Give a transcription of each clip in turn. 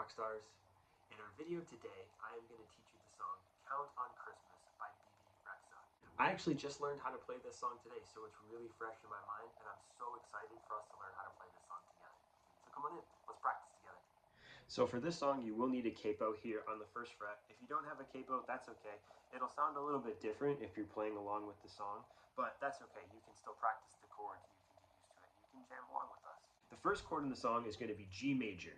Rockstars. In our video today, I am going to teach you the song Count on Christmas by Bebe Rexha. I actually just learned how to play this song today, so it's really fresh in my mind, and I'm so excited for us to learn how to play this song together. So come on in, let's practice together. So for this song, you will need a capo here on the first fret. If you don't have a capo, that's okay. It'll sound a little bit different if you're playing along with the song, but that's okay. You can still practice the chords, you can get used to it, you can jam along with us. The first chord in the song is going to be G major.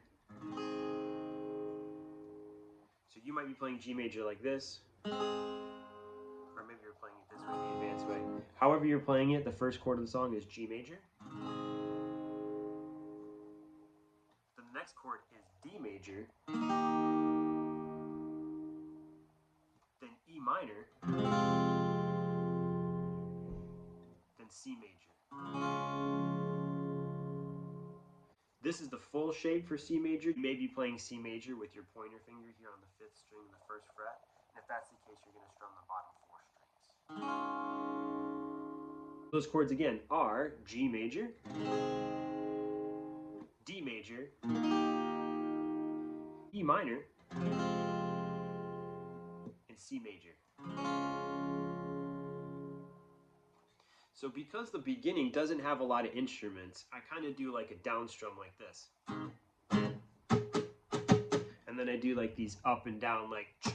So you might be playing G major like this, or maybe you're playing it this way, the advanced way. However you're playing it, the first chord of the song is G major. Then the next chord is D major, then E minor, then C major. This is the full shape for C major. You may be playing C major with your pointer finger here on the 5th string of the 1st fret. And if that's the case, you're going to strum the bottom 4 strings. Those chords again are G major, D major, E minor, and C major. So because the beginning doesn't have a lot of instruments, I kind of do like a down strum like this. And then I do like these up and down like to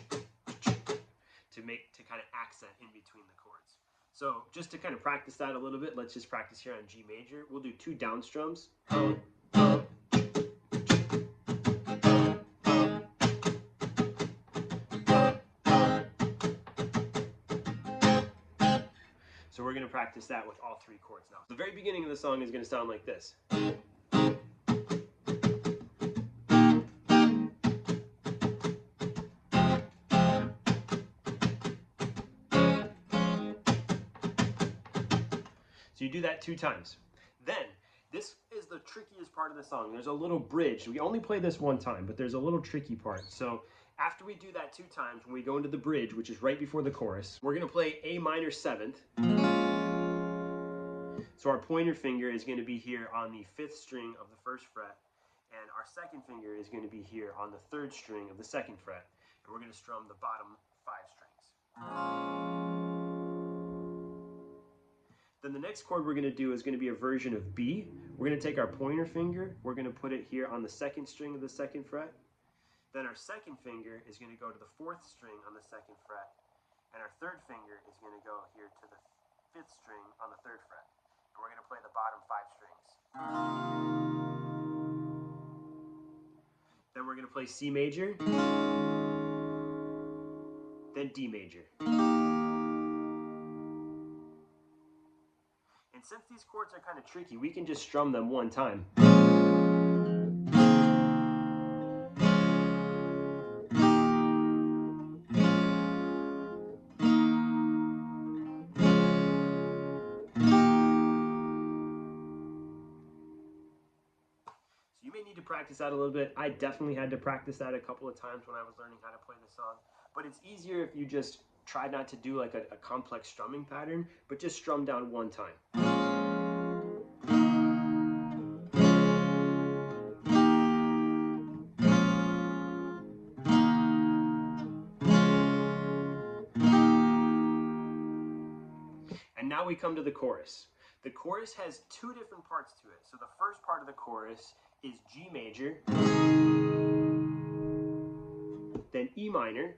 kind of accent in between the chords. So just to kind of practice that a little bit, let's just practice here on G major. We'll do 2 down strums. So we're going to practice that with all 3 chords now. The very beginning of the song is going to sound like this. So you do that 2 times. Then, this is the trickiest part of the song. There's a little bridge. We only play this 1 time, but there's a little tricky part. So after we do that 2 times, when we go into the bridge, which is right before the chorus, we're going to play A minor 7th. So our pointer finger is going to be here on the 5th string of the 1st fret, and our 2nd finger is going to be here on the 3rd string of the 2nd fret, and we're going to strum the bottom 5 strings. Then the next chord we're going to do is going to be a version of B. We're going to take our pointer finger, we're going to put it here on the 2nd string of the 2nd fret, then our 2nd finger is going to go to the 4th string on the 2nd fret, and our 3rd finger is going to go here to the 5th string on the 3rd fret. And we're going to play the bottom 5 strings. Then we're going to play C major, then D major. And since these chords are kind of tricky, we can just strum them 1 time. You may need to practice that a little bit. I definitely had to practice that a couple of times when I was learning how to play the song. But it's easier if you just try not to do like a complex strumming pattern, but just strum down 1 time. And now we come to the chorus. The chorus has 2 different parts to it. So the first part of the chorus is G major, then E minor,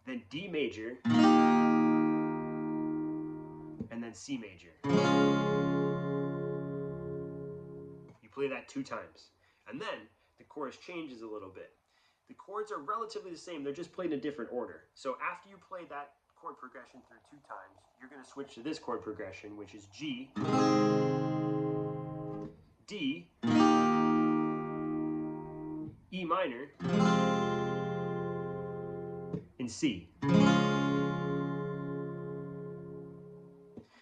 then D major, and then C major. You play that 2 times. And then the chorus changes a little bit. The chords are relatively the same, they're just played in a different order. So after you play that chord progression through 2 times, you're going to switch to this chord progression, which is G, D, E minor, and C. I'm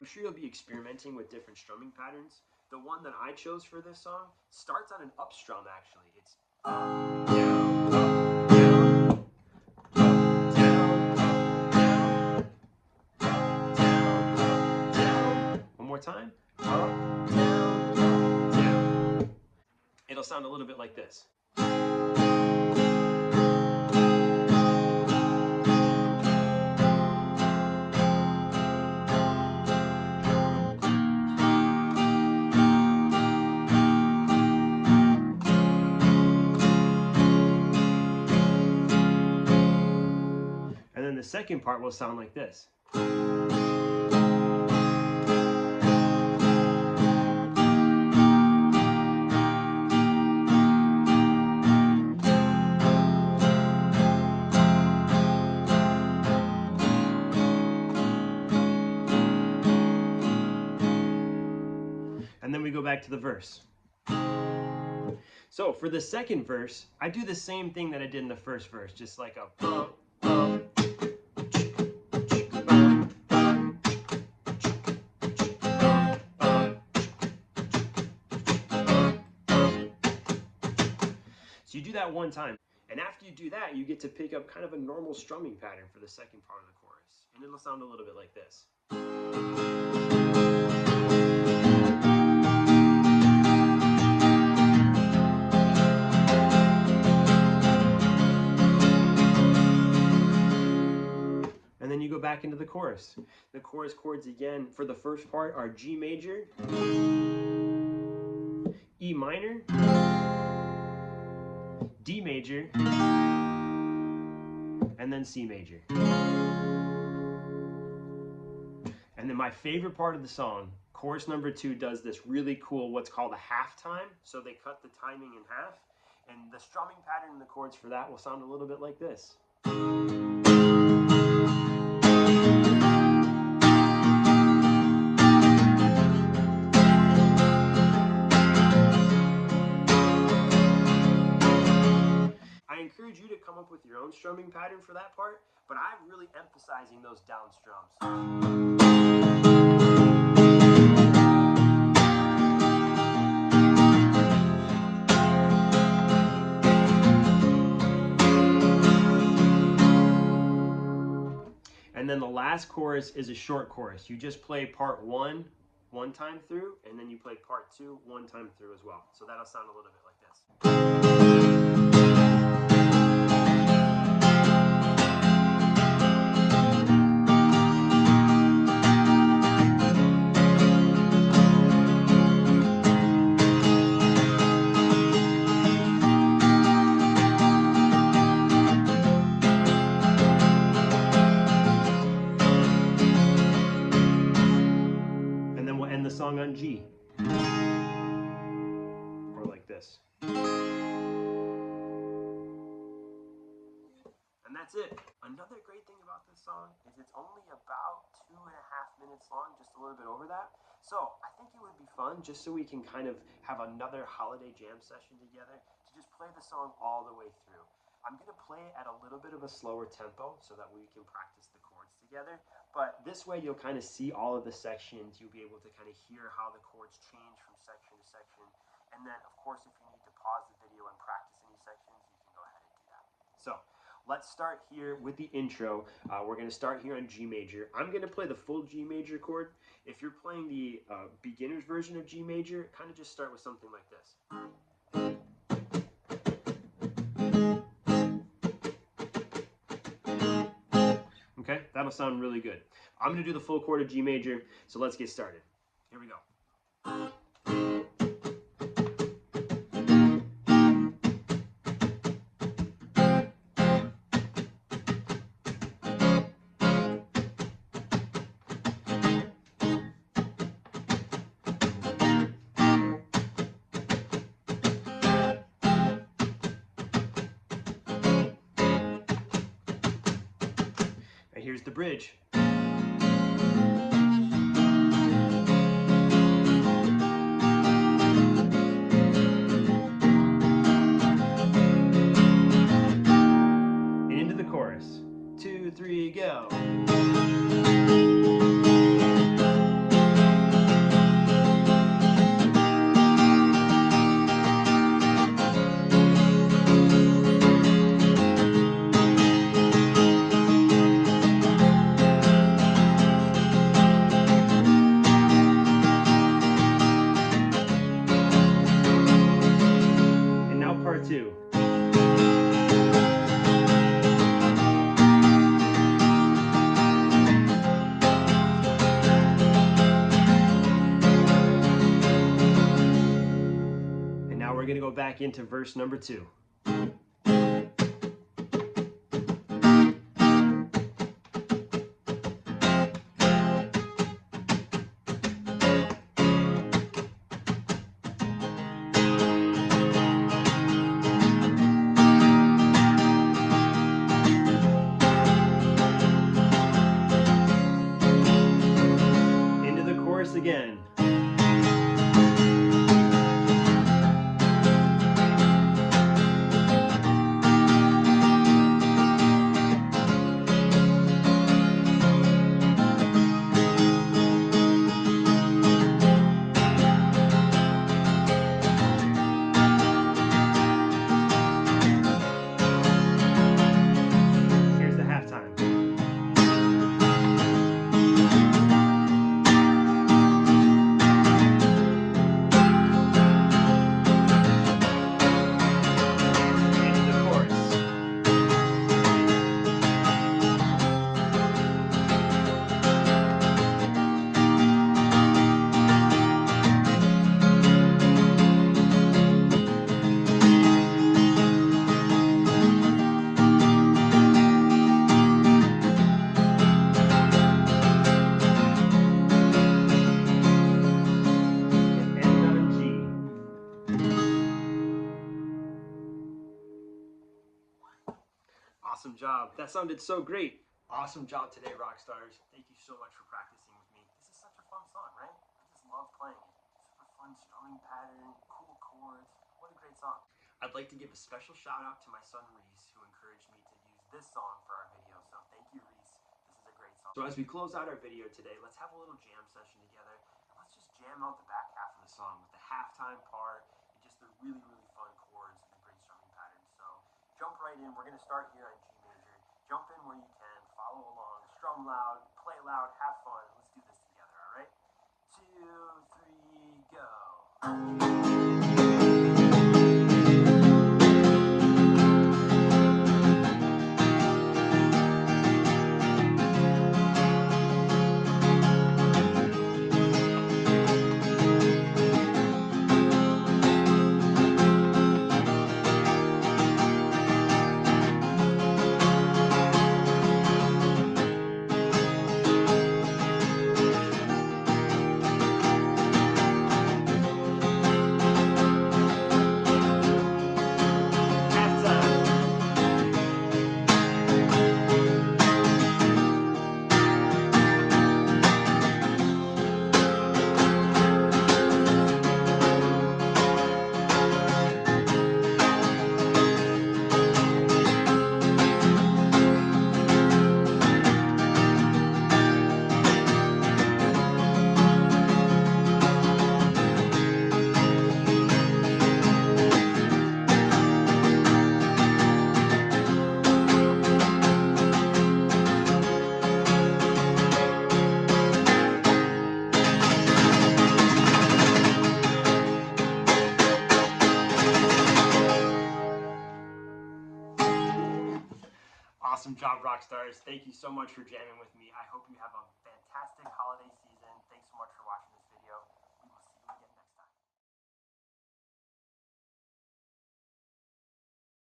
sure you'll be experimenting with different strumming patterns. The one that I chose for this song starts on an up strum actually. It's up, down, up, down, up, down, up, down, up, down. One more time. Up, down, down. It'll sound a little bit like this. And then the second part will sound like this. And then we go back to the verse. So for the second verse, I do the same thing that I did in the first verse, just like a bum, bum. So you do that one time, and after you do that, you get to pick up kind of a normal strumming pattern for the second part of the chorus, and it'll sound a little bit like this. And then you go back into the chorus. The chorus chords again for the first part are G major, E minor, D major, and then C major. And then my favorite part of the song, chorus number 2 does this really cool, what's called a half time. So they cut the timing in half. And the strumming pattern in the chords for that will sound a little bit like this. I encourage you to come up with your own strumming pattern for that part, but I'm really emphasizing those down strums. And then the last chorus is a short chorus. You just play part 1 one time through, and then you play part 2 one time through as well. So that'll sound a little bit like this. The song on G, or like this. And that's it. Another great thing about this song is it's only about 2.5 minutes long, just a little bit over that. So I think it would be fun, just so we can kind of have another holiday jam session together, to just play the song all the way through. I'm going to play it at a little bit of a slower tempo so that we can practice the chords together. But this way you'll kind of see all of the sections. You'll be able to kind of hear how the chords change from section to section. And then, of course, if you need to pause the video and practice any sections, you can go ahead and do that. So let's start here with the intro. We're going to start here on G major. I'm going to play the full G major chord. If you're playing the beginner's version of G major, kind of just start with something like this. Okay, that'll sound really good. I'm going to do the full chord of G major, so let's get started. Here we go. And here's the bridge. Chorus. 2, 3, go. back into verse number 2. Into the chorus again. Here's the halftime. Into the chorus. Awesome job. That sounded so great. Awesome job today, rock stars. Thank you so much for practicing with me. This is such a fun song, right? I just love playing it. Super fun strumming pattern, cool chords. What a great song. I'd like to give a special shout out to my son Reese, who encouraged me to use this song for our video. So thank you, Reese. This is a great song. So as we close out our video today, let's have a little jam session together. And let's just jam out the back half of the song with the halftime part and just the really, really fun chords and the great strumming pattern. So jump right in. We're going to start here on G major. Jump in where you can, follow along, strum loud, play loud, have fun. Let's do this together, all right? 2, 3, go. Awesome job, rock stars. Thank you so much for jamming with me. I hope you have a